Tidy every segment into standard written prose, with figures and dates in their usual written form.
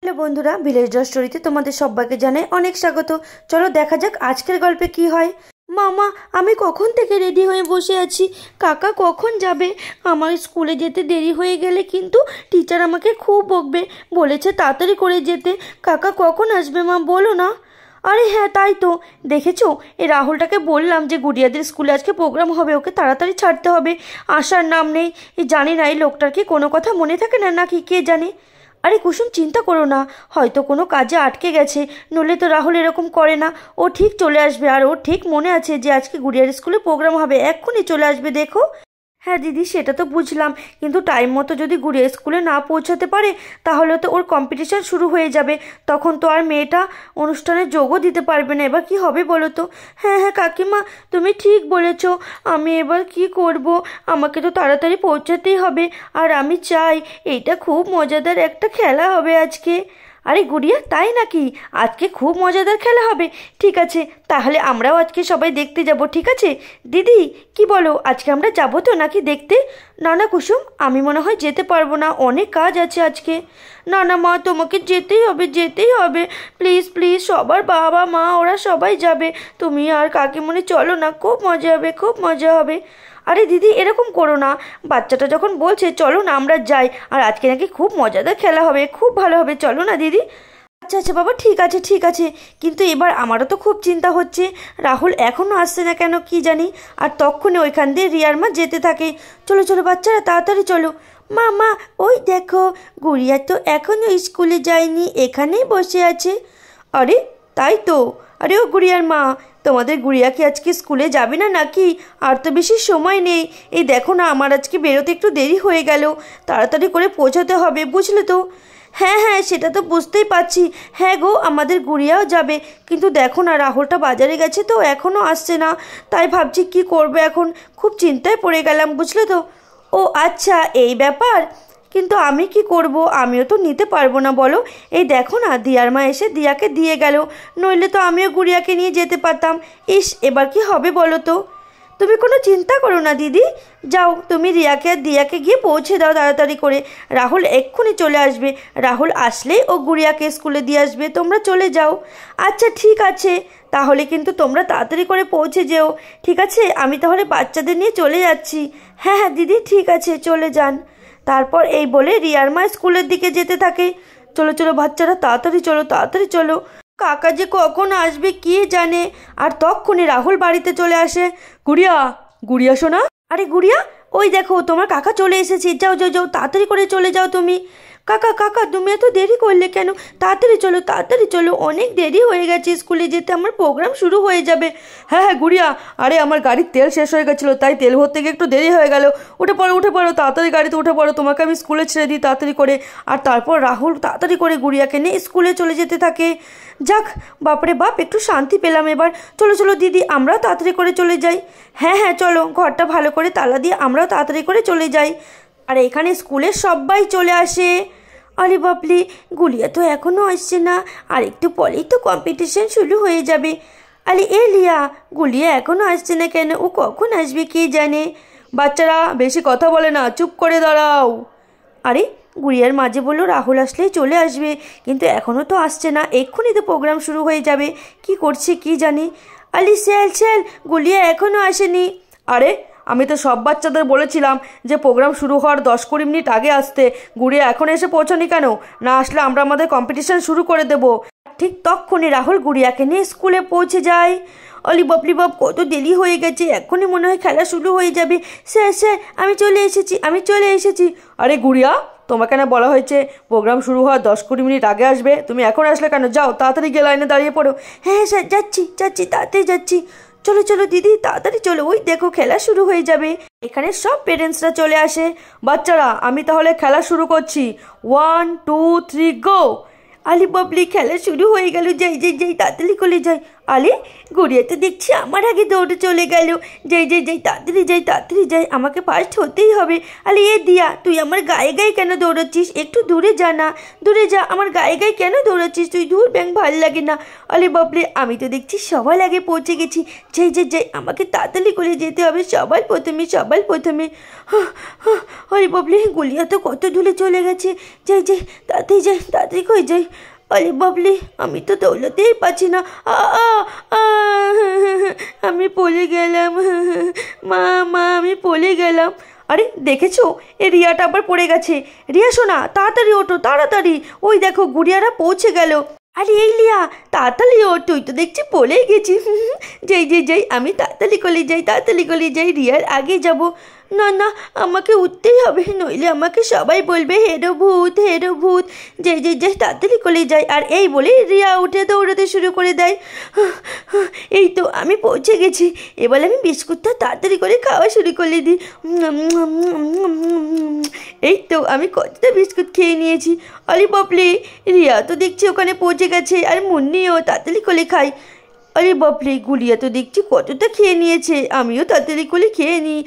Hello বন্ধুরা, village dog স্টোরিতে তোমাদের সবাইকে জানাই অনেক স্বাগত। চলো দেখা যাক আজকের গল্পে কি হয়। মামা, আমি কখন থেকে রেডি হয়ে বসে আছি। কাকা কখন যাবে? আমার স্কুলে যেতে দেরি হয়ে গেলে কিন্তু টিচার আমাকে খুব বকবে। বলেছে তাড়াতাড়ি করে যেতে। কাকা কখন আসবে মা, বলো না। আরে হ্যাঁ, তাই তো। দেখেছো, এই রাহুলটাকে বললাম যে গুড়িয়াদের স্কুলে আজকে প্রোগ্রাম হবে, ওকে তাড়াতাড়ি ছাড়তে হবে। আসার নাম নেই। জানি না এই লোকটার কি কোনো কথা মনে থাকে না নাকি, কে জানে। আরে কুসুম, চিন্তা করো না, হয়তো কোনো কাজে আটকে গেছে, নইলে তো রাহুল এরকম করে না। ও ঠিক চলে আসবে, আর ও ঠিক মনে আছে যে আজকে গুড়িয়ার স্কুলে প্রোগ্রাম হবে, এক্ষুনি চলে আসবে দেখো। হ্যাঁ দিদি, সেটা তো বুঝলাম, কিন্তু টাইম মতো যদি গুড়িয়া স্কুলে না পৌঁছাতে পারে তাহলে তো ওর কম্পিটিশন শুরু হয়ে যাবে। তখন তো আর মেয়েটা অনুষ্ঠানে যোগও দিতে পারবে না। এবার কি হবে বলো তো? হ্যাঁ হ্যাঁ কাকিমা, তুমি ঠিক বলেছ। আমি এবার কি করব? আমাকে তো তাড়াতাড়ি পৌঁছাতেই হবে। আর আমি চাই এইটা খুব মজাদার একটা খেলা হবে আজকে। আরে গুড়িয়া, তাই নাকি? আজকে খুব মজাদার খেলা হবে। ঠিক আছে, তাহলে আমরাও আজকে সবাই দেখতে যাব। ঠিক আছে দিদি, কি বলো, আজকে আমরা যাবো তো নাকি দেখতে? না না কুসুম, আমি মনে হয় যেতে পারবো না, অনেক কাজ আছে আজকে। না না মা, তোমাকে যেতেই হবে, যেতেই হবে। প্লিজ প্লিজ, সবার বাবা মা ওরা সবাই যাবে। তুমি আর কাকিমণি চলো না, খুব মজা হবে, খুব মজা হবে। আরে দিদি, এরকম করো না। বাচ্চাটা যখন বলছে চলো না আমরা যাই, আর আজকে নাকি খুব মজাদার খেলা হবে, খুব ভালো হবে, চলো না দিদি। আচ্ছা আচ্ছা বাবা, ঠিক আছে ঠিক আছে। কিন্তু এবার আমারও তো খুব চিন্তা হচ্ছে, রাহুল এখনও আসছে না কেন কি জানি। আর তখনই ওইখান দিয়ে রিয়ার মা যেতে থাকে। চলো চলো বাচ্চারা, তাড়াতাড়ি চলো। মা মা, ওই দেখো, গুড়িয়া তো এখনও স্কুলে যায়নি, এখানেই বসে আছে। আরে তাই তো। আরে ও গুড়িয়ার মা, তোমাদের গুড়িয়া কি আজকে স্কুলে যাবে না নাকি? আর তো বেশি সময় নেই। এই দেখো না, আমার আজকে বেরোতে একটু দেরি হয়ে গেল, তাড়াতাড়ি করে পৌঁছাতে হবে, বুঝলে তো? হ্যাঁ হ্যাঁ, সেটা তো বুঝতেই পারছি। হ্যাঁ গো, আমাদের গুড়িয়াও যাবে, কিন্তু দেখো না রাহুলটা বাজারে গেছে তো এখনও আসছে না। তাই ভাবছি কি করবো এখন, খুব চিন্তায় পড়ে গেলাম, বুঝলে তো? ও আচ্ছা, এই ব্যাপার। কিন্তু আমি কি করব? আমিও তো নিতে পারবো না বলো। এই দেখো না, দিয়ার মা এসে দিয়াকে দিয়ে গেল, নইলে তো আমিও গুড়িয়াকে নিয়ে যেতে পারতাম। ইস, এবার কি হবে বলো তো? তুমি কোনো চিন্তা করো না দিদি, যাও তুমি রিয়াকে আর দিয়াকে গিয়ে পৌঁছে দাও তাড়াতাড়ি করে। রাহুল এক্ষুনি চলে আসবে, রাহুল আসলেই ও গুড়িয়াকে স্কুলে দিয়ে আসবে, তোমরা চলে যাও। আচ্ছা ঠিক আছে, তাহলে কিন্তু তোমরা তাড়াতাড়ি করে পৌঁছে যেও। ঠিক আছে, আমি তাহলে বাচ্চাদের নিয়ে চলে যাচ্ছি। হ্যাঁ হ্যাঁ দিদি, ঠিক আছে, চলে যান। তারপর এই বলে রিয়ার মা স্কুলের দিকে যেতে থাকে। চলো চলো বাচ্চারা, তাড়াতাড়ি চলো, তাড়াতাড়ি চলো। কাকা যে কখন আসবে কে জানে। আর তখনই রাহুল বাড়িতে চলে আসে। গুড়িয়া, গুড়িয়া শোনা। আরে গুড়িয়া, ওই দেখো তোমার কাকা চলে এসেছে, যাও যাও যাও, তাড়াতাড়ি করে চলে যাও তুমি। কাকা কাকা, তুমি এত দেরি করলে কেন? তাড়াতাড়ি চলো, তাড়াতাড়ি চলো, অনেক দেরি হয়ে গেছে, স্কুলে যেতে আমার প্রোগ্রাম শুরু হয়ে যাবে। হ্যাঁ হ্যাঁ গুড়িয়া, আরে আমার গাড়ির তেল শেষ হয়ে গেছিলো, তাই তেল ভরতে গিয়ে একটু দেরি হয়ে গেল। উঠে পড়ো উঠে পড়ো, তাড়াতাড়ি গাড়িতে উঠে পড়ো, তোমাকে আমি স্কুলে ছেড়ে দিই তাড়াতাড়ি করে। আর তারপর রাহুল তাড়াতাড়ি করে গুড়িয়াকে নিয়ে স্কুলে চলে যেতে থাকে। যাক, বাপরে বাপ, একটু শান্তি পেলাম এবার। চলো চলো দিদি, আমরাও তাড়াতাড়ি করে চলে যাই। হ্যাঁ হ্যাঁ চলো, ঘরটা ভালো করে তালা দিয়ে আমরাও তাড়াতাড়ি করে চলে যাই। আর এখানে স্কুলের সবাই চলে আসে। আরে বাপলি, গুলিয়া তো এখনও আসছে না, আর একটু পরেই তো কম্পিটিশন শুরু হয়ে যাবে। আরে এ লিয়া, গুলিয়া এখনও আসছে না কেন? ও কখন আসবে কে জানে। বাচ্চারা বেশি কথা বলে না, চুপ করে দাঁড়াও। আরে গুড়িয়ার মাঝে বললো রাহুল আসলেই চলে আসবে, কিন্তু এখনও তো আসছে না, এক্ষুনি তো প্রোগ্রাম শুরু হয়ে যাবে। কি করছে কি জানি। আলি স্যাল স্যাল, গুলিয়া এখনও আসেনি। আরে আমি তো সব বাচ্চাদের বলেছিলাম যে প্রোগ্রাম শুরু হওয়ার 10-20 মিনিট আগে আসতে, গুড়িয়া এখন এসে পৌঁছানি কেন? না আসলে আমরা আমাদের কম্পিটিশন শুরু করে দেব। ঠিক তখনই রাহুল গুড়িয়াকে নিয়ে স্কুলে পৌঁছে যায়। অলি বাপলি বাপ, কত দেরি হয়ে গেছে, এখনই মনে হয় খেলা শুরু হয়ে যাবে। স্যার স্যার, আমি চলে এসেছি, আমি চলে এসেছি। আরে গুড়িয়া, তোমাকে না বলা হয়েছে প্রোগ্রাম শুরু হওয়ার 10-20 মিনিট আগে আসবে? তুমি এখন আসলে কেন? যাও তাড়াতাড়ি গিয়ে লাইনে দাঁড়িয়ে পড়ো। হ্যাঁ হ্যাঁ স্যার, যাচ্ছি যাচ্ছি, তাড়াতাড়ি যাচ্ছি। চলো চলো দিদি, তাড়াতাড়ি চলো, ওই দেখো খেলা শুরু হয়ে যাবে। এখানে সব পেরেন্টসরা চলে আসে। বাচ্চারা, আমি তাহলে খেলা শুরু করছি। 1 2 3 গো। আলি বাবলি, খেলা শুরু হয়ে গেল, যাই যাই যাই, তাড়াতাড়ি করে যাই। আরে গুড়িয়া তো দেখছি আমার আগে দৌড়ে চলে গেল। যাই যাই যাই, তাড়াতাড়ি যাই, তাড়াতাড়ি যাই, আমাকে ফার্স্ট হতেই হবে। আরে এ দিয়া, তুই আমার গায়ে গায়ে কেন দৌড়াচ্ছিস? একটু দূরে যা না, দূরে যা, আমার গায়ে গায়ে কেন দৌড়াচ্ছিস তুই? দূর ব্যাং, ভাল লাগে না। আরে বাপরে, আমি তো দেখছি সবার আগে পৌঁছে গেছি। যাই যাই যাই, আমাকে তাড়াতাড়ি করে যেতে হবে, সবার প্রথমে, সবার প্রথমে। আরে বাপরে, গুলিয়া তো কত দূরে চলে গেছে। যাই যাই, তাড়াতাড়ি যাই, তাড়াতাড়ি করে যাই। আরে বাবলি, আমি তো দৌড়াতেই পারছি না। আমি পড়ে গেলাম, মা মা, আমি পড়ে গেলাম। আরে দেখেছো, এ রিয়াটা আবার পড়ে গেছে। রিয়া শোনা, তাড়াতাড়ি ওঠো, তাড়াতাড়ি। ওই দেখো, গুড়িয়ারা পৌঁছে গেল। আরে এই লিয়া, তাড়াতাড়ি ওঠ, তুই তো দেখছি পড়েই গেছি। যাই যাই যাই, আমি তাড়াতাড়ি করে যাই, তাড়াতাড়ি করে যাই, রিয়ার আগে যাব। না না, আমাকে উঠতেই হবে, নইলে আমাকে সবাই বলবে হেরো ভূত, হেরো ভূত। যাই যাই যাই, তাড়াতাড়ি করে যাই। আর এই বলে রিয়া উঠে দৌড়াতে শুরু করে দেয়। এই তো আমি পৌঁছে গেছি। এবার আমি বিস্কুটটা তাড়াতাড়ি করে খাওয়া শুরু করে দিই। এই তো আমি কতটা বিস্কুট খেয়ে নিয়েছি। আরে বাপলে, রিয়া তো দেখছি ওখানে পৌঁছে গেছে, আর মুন্নিও, তাড়াতাড়ি করে খাই। আরে বাপরে, গুলিয়া তো দেখছি কতটা খেয়ে নিয়েছে, আমিও তাড়াতাড়ি করে খেয়ে নিই।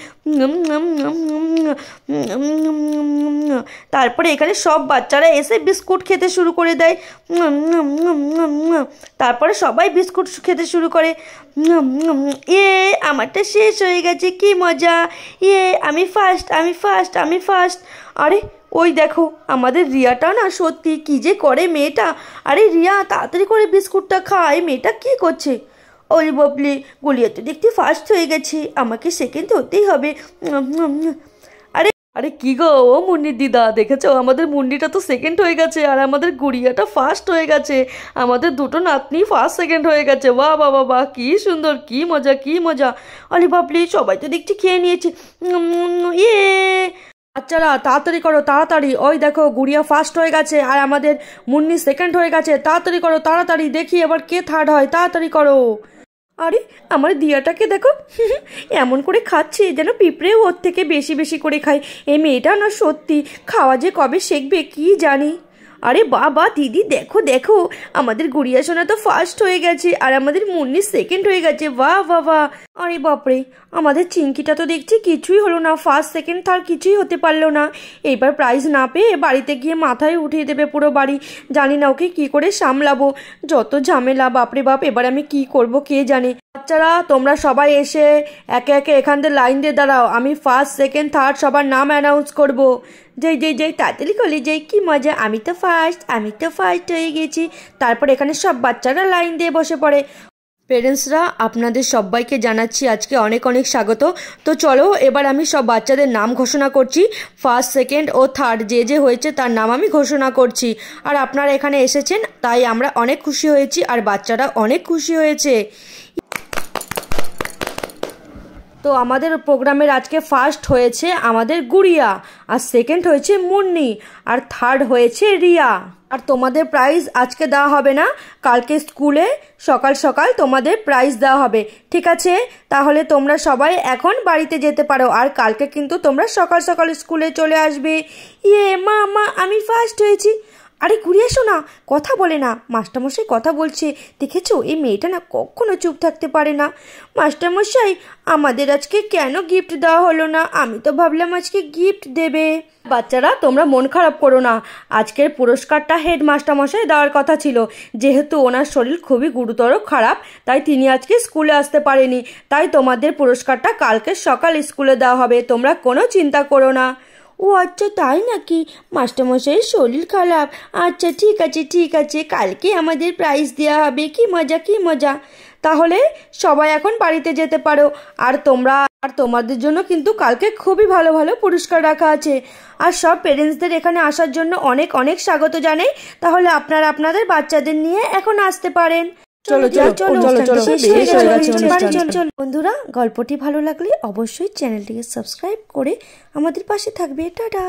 তারপরে এখানে সব বাচ্চারা এসে বিস্কুট খেতে শুরু করে দেয়। তারপরে সবাই বিস্কুট খেতে শুরু করে। আমারটা শেষ হয়ে গেছে, কি মজা! আমি ফার্স্ট, আমি ফার্স্ট, আমি ফার্স্ট। আরে ওই দেখো, আমাদের রিয়াটা না সত্যি কি যে করে মেয়েটা। আরে রিয়া, তাড়াতাড়ি করে বিস্কুটটা খায়, মেয়েটা কি করছে? ওই বাবলি, গুলিয়া তো দেখতে ফার্স্ট হয়ে গেছে, আমাকে সেকেন্ড হতেই হবে। আরে আরে কি গো ও মুন্নির দিদা, দেখেছো আমাদের মুন্নিটা তো সেকেন্ড হয়ে গেছে, আর আমাদের গুড়িয়াটা ফার্স্ট হয়ে গেছে। আমাদের দুটো নাতনি ফার্স্ট সেকেন্ড হয়ে গেছে। বাহ বাহ বাহ বাহ, কি সুন্দর, কি মজা, কি মজা! আরে বাবলি, সবাই তো দেখছি খেয়ে নিয়েছি। বাচ্চারা তাড়াতাড়ি করো, তাড়াতাড়ি। ওই দেখো, গুড়িয়া ফার্স্ট হয়ে গেছে আর আমাদের মুন্নি সেকেন্ড হয়ে গেছে। তাড়াতাড়ি করো, তাড়াতাড়ি, দেখি এবার কে থার্ড হয়, তাড়াতাড়ি করো। আরে আমার দিয়াটাকে দেখো, এমন করে খাচ্ছে যেন পিঁপড়েও ওর থেকে বেশি বেশি করে খায়। এই মেয়েটা না সত্যি খাওয়া যে কবে শিখবে কি জানি। আরে বাবা দিদি, দেখো দেখো, আমাদের গুড়িয়া সোনা তো ফার্স্ট হয়ে গেছে আর আমাদের মুন্নি সেকেন্ড হয়ে গেছে। বাহ বাহ বাহ। আরে বাপরে, আমাদের চিঙ্কিটা তো দেখছি কিছুই হলো না, ফার্স্ট সেকেন্ড থার্ড কিছুই হতে পারলো না। এইবার প্রাইজ না পেয়ে বাড়িতে গিয়ে মাথায় উঠিয়ে দেবে পুরো বাড়ি। জানি না ওকে কি করে সামলাবো, যত ঝামেলা, বাপরে বাপ। এবার আমি কি করব কে জানে। বাচ্চারা তোমরা সবাই এসে একে একে এখান থেকে লাইন দিয়ে দাঁড়াও, আমি ফার্স্ট সেকেন্ড থার্ড সবার নাম অ্যানাউন্স করব। যাই যাই যাই, তাড়াতাড়ি করে যাই, কি মজা! আমি তো ফার্স্ট, আমি তো ফার্স্ট হয়ে গেছি। তারপর এখানে সব বাচ্চারা লাইন দিয়ে বসে পড়ে। পেরেন্টসরা, আপনাদের সবাইকে জানাচ্ছি আজকে অনেক অনেক স্বাগত। তো চলো, এবার আমি সব বাচ্চাদের নাম ঘোষণা করছি। ফার্স্ট সেকেন্ড ও থার্ড যে যে হয়েছে তার নাম আমি ঘোষণা করছি। আর আপনারা এখানে এসেছেন তাই আমরা অনেক খুশি হয়েছি, আর বাচ্চারা অনেক খুশি হয়েছে। তো আমাদের প্রোগ্রামের আজকে ফার্স্ট হয়েছে আমাদের গুড়িয়া, আর সেকেন্ড হয়েছে মুন্নি, আর থার্ড হয়েছে রিয়া। আর তোমাদের প্রাইজ আজকে দেওয়া হবে না, কালকে স্কুলে সকাল সকাল তোমাদের প্রাইজ দেওয়া হবে, ঠিক আছে? তাহলে তোমরা সবাই এখন বাড়িতে যেতে পারো, আর কালকে কিন্তু তোমরা সকাল সকাল স্কুলে চলে আসবে। মা মা, আমি ফার্স্ট হয়েছি। আরে গুড়িয়া শোনা, কথা বলে না, মাস্টারমশাই কথা বলছে, দেখেছো? এই মেয়েটা না কখনো চুপ থাকতে পারে না। মাস্টারমশাই, আমাদের আজকে কেন গিফট দেওয়া হলো না? আমি তো ভাবলাম আজকে গিফট দেবে। বাচ্চারা তোমরা মন খারাপ করো না, আজকের পুরস্কারটা হেড মাস্টারমশাই দেওয়ার কথা ছিল। যেহেতু ওনার শরীর খুবই গুরুতর খারাপ, তাই তিনি আজকে স্কুলে আসতে পারেনি। তাই তোমাদের পুরস্কারটা কালকে সকাল স্কুলে দেওয়া হবে, তোমরা কোনো চিন্তা করো না। ও আচ্ছা, তাই নাকি? মাস্টারমশাইয়ের শরীর খারাপ? আচ্ছা ঠিক আছে ঠিক আছে, কালকে আমাদের প্রাইজ দেওয়া হবে। কি মজা, কি মজা! তাহলে সবাই এখন বাড়িতে যেতে পারো। আর তোমাদের জন্য কিন্তু কালকে খুবই ভালো ভালো পুরস্কার রাখা আছে। আর সব পেরেন্টসদের এখানে আসার জন্য অনেক অনেক স্বাগত জানাই। তাহলে আপনারা আপনাদের বাচ্চাদের নিয়ে এখন আসতে পারেন। বন্ধুরা, গল্পটি ভালো লাগলে অবশ্যই চ্যানেলটিকে সাবস্ক্রাইব করে আমাদের পাশে থাকবে। টাটা।